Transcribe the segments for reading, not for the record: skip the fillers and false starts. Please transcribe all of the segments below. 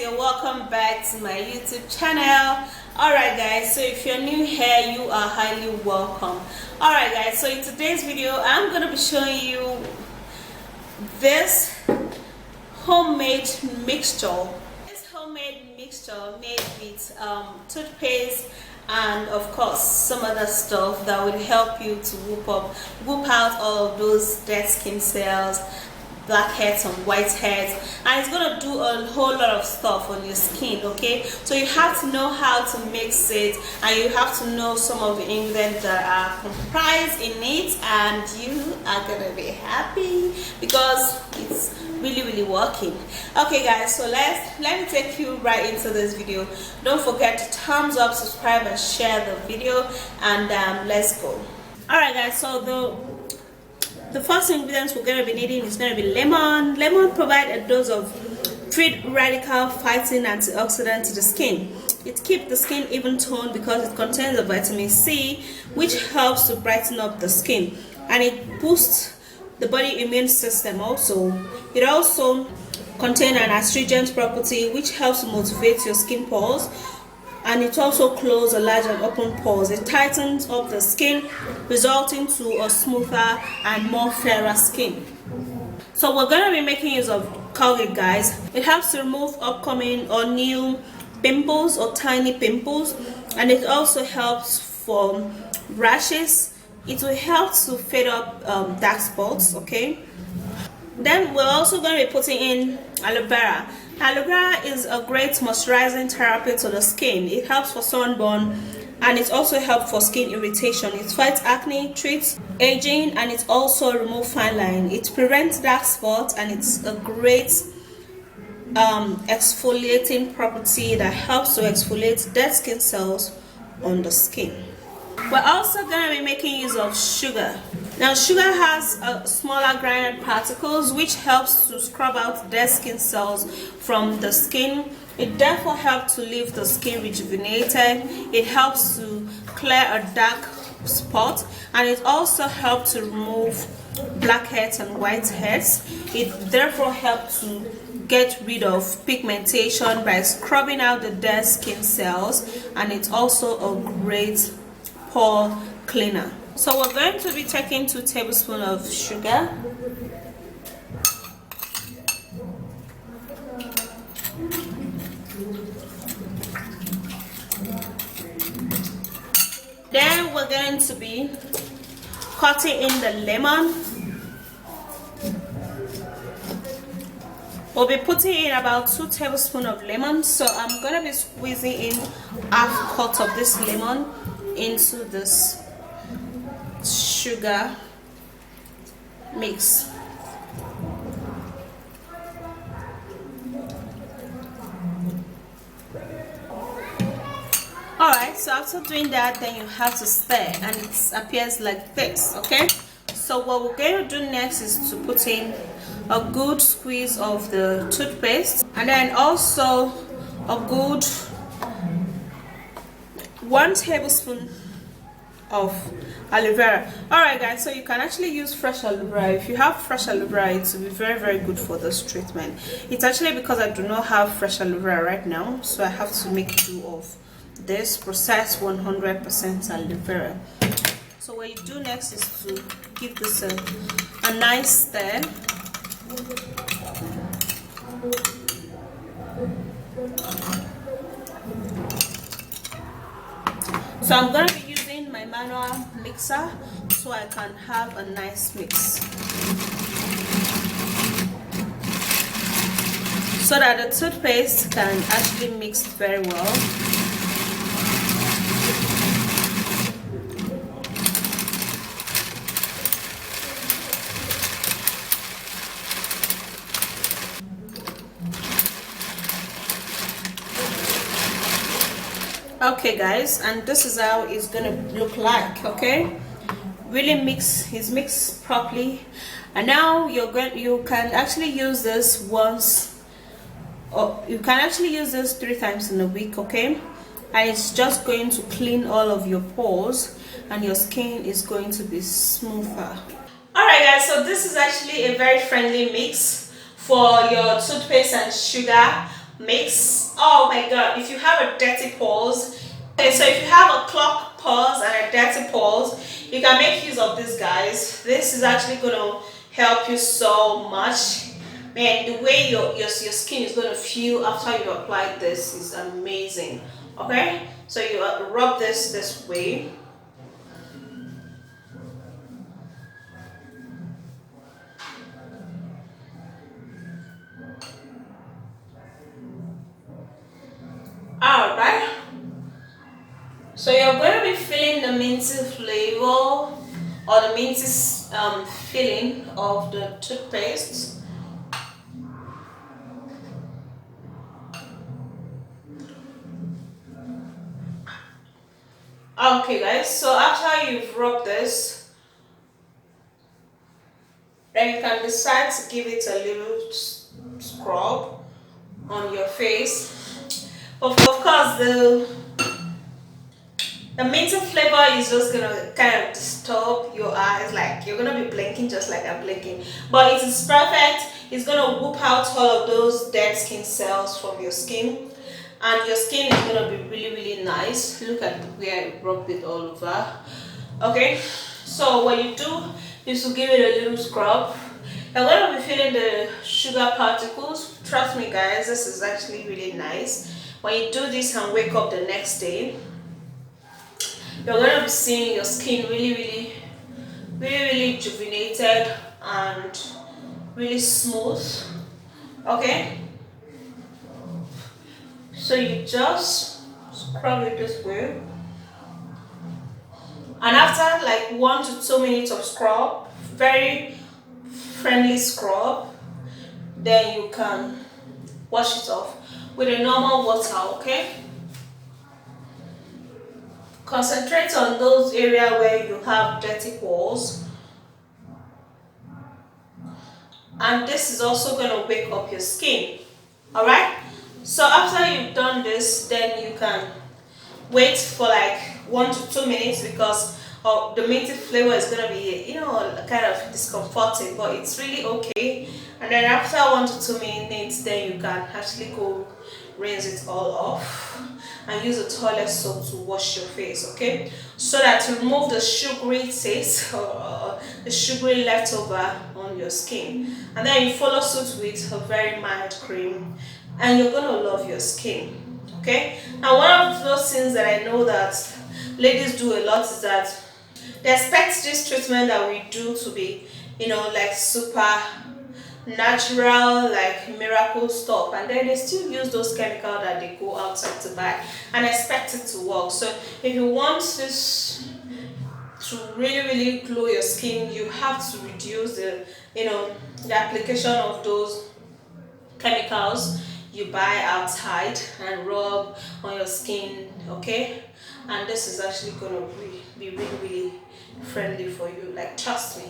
you're welcome back to my YouTube channel. Alright guys, so if you're new here, you are highly welcome. Alright guys, so in today's video I'm going to be showing you this homemade mixture. This homemade mixture made with toothpaste and of course some other stuff that will help you to whoop out all of those dead skin cells, blackheads and whiteheads, and it's gonna do a whole lot of stuff on your skin. Okay, so you have to know how to mix it, and you have to know some of the ingredients that are comprised in it, and you are gonna be happy because it's really working. Okay guys, so let me take you right into this video. Don't forget to thumbs up, subscribe and share the video, and let's go. Alright guys, so the first ingredients we're going to be needing is going to be lemon. Lemon provides a dose of free radical fighting antioxidant to the skin. It keeps the skin even toned because it contains a vitamin C, which helps to brighten up the skin, and it boosts the body immune system. Also, it also contains an astringent property which helps to motivate your skin pores, and it also closes a large and open pores. It tightens up the skin, resulting to a smoother and more fairer skin. So we're going to be making use of Colgate, guys. It helps to remove upcoming or new pimples or tiny pimples, and it also helps for rashes. It will help to fade up dark spots. Okay, then we're also going to be putting in aloe vera. Aloe vera is a great moisturizing therapy to the skin. It helps for sunburn, and it also helps for skin irritation. It fights acne, treats aging, and it also removes fine line. It prevents dark spots, and it's a great exfoliating property that helps to exfoliate dead skin cells on the skin. We're also going to be making use of sugar. Now, sugar has smaller grinded particles which helps to scrub out dead skin cells from the skin. It therefore helps to leave the skin rejuvenated. It helps to clear a dark spot, and it also helps to remove blackheads and whiteheads. It therefore helps to get rid of pigmentation by scrubbing out the dead skin cells, and it's also a great pore cleaner. So we're going to be taking 2 tablespoons of sugar. Then we're going to be cutting in the lemon. We'll be putting in about 2 tablespoons of lemon. So I'm going to be squeezing in half cut of this lemon into this sugar mix. Alright, so after doing that, then you have to stir, and it appears like this. Okay, so what we're going to do next is to put in a good squeeze of the toothpaste, and then also a good 1 tablespoon of aloe vera. Alright guys, so you can actually use fresh aloe vera. If you have fresh aloe vera, it will be very good for this treatment. It's actually because I do not have fresh aloe vera right now, so I have to make do of this processed 100% aloe vera. So what you do next is to give this a nice stir. So I'm going to be using my manual mixer so I can have a nice mix, so that the toothpaste can actually mix very well. Okay guys, and this is how it's gonna look like. Okay, really mix properly, and now you can actually use this once, or you can actually use this 3 times in a week. Okay, and it's just going to clean all of your pores, and your skin is going to be smoother. Alright guys, so this is actually a very friendly mix for your toothpaste and sugar. mix. Oh my god, if you have a dirty paws, okay, so if you have a clogged paws and a dirty paws, you can make use of these guys. This is actually going to help you so much. Man, the way your skin is going to feel after you apply this is amazing. Okay, so you rub this way. All right, so you're going to be feeling the minty flavor or the minty feeling of the toothpaste. Okay guys, so after you've rubbed this, then you can decide to give it a little scrub on your face. Of course, the minty flavor is just gonna kind of disturb your eyes, like you're gonna be blinking just like I'm blinking. But it is perfect. It's gonna whoop out all of those dead skin cells from your skin, and your skin is gonna be really nice. Look at where I rubbed it all over. Okay, so what you do is to give it a little scrub. You're gonna be feeling the sugar particles. Trust me guys, this is actually really nice. When you do this and wake up the next day, you're going to be seeing your skin really rejuvenated and really smooth. Okay, so you just scrub it this way, and after like 1 to 2 minutes of scrub, very friendly scrub, then you can wash it off with a normal water. Okay, concentrate on those areas where you have dirty pores, and this is also going to wake up your skin. All right, so after you've done this, then you can wait for like 1 to 2 minutes, because the minty flavor is going to be, you know, kind of discomforting, but it's really okay. And then after 1 to 2 minutes, then you can actually go rinse it all off and use a toilet soap to wash your face. Okay, so that to remove the sugary taste or the sugary leftover on your skin, and then you follow suit with a very mild cream, and you're gonna love your skin. Okay, now one of those things that I know that ladies do a lot is that they expect this treatment that we do to be, you know, like super natural, like miracle stuff, and then they still use those chemicals that they go outside to buy and expect it to work. So if you want this to really glow your skin, you have to reduce the, you know, the application of those chemicals you buy outside and rub on your skin. Okay, and this is actually going to be really friendly for you, like, trust me.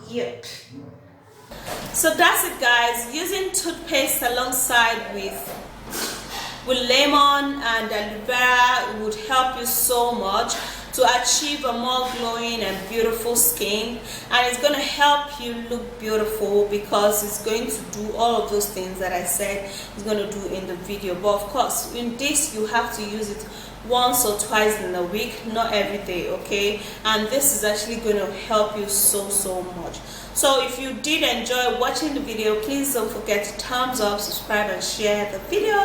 Yep. So that's it guys. Using toothpaste alongside with lemon and aloe vera would help you so much to achieve a more glowing and beautiful skin, and it's going to help you look beautiful, because it's going to do all of those things that I said it's going to do in the video. But of course, in this you have to use it once or twice in a week, not every day. Okay, and this is actually going to help you so much. So if you did enjoy watching the video, please don't forget to thumbs up, subscribe and share the video,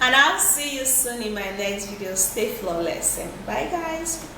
and I'll see you soon in my next video. Stay flawless and bye guys.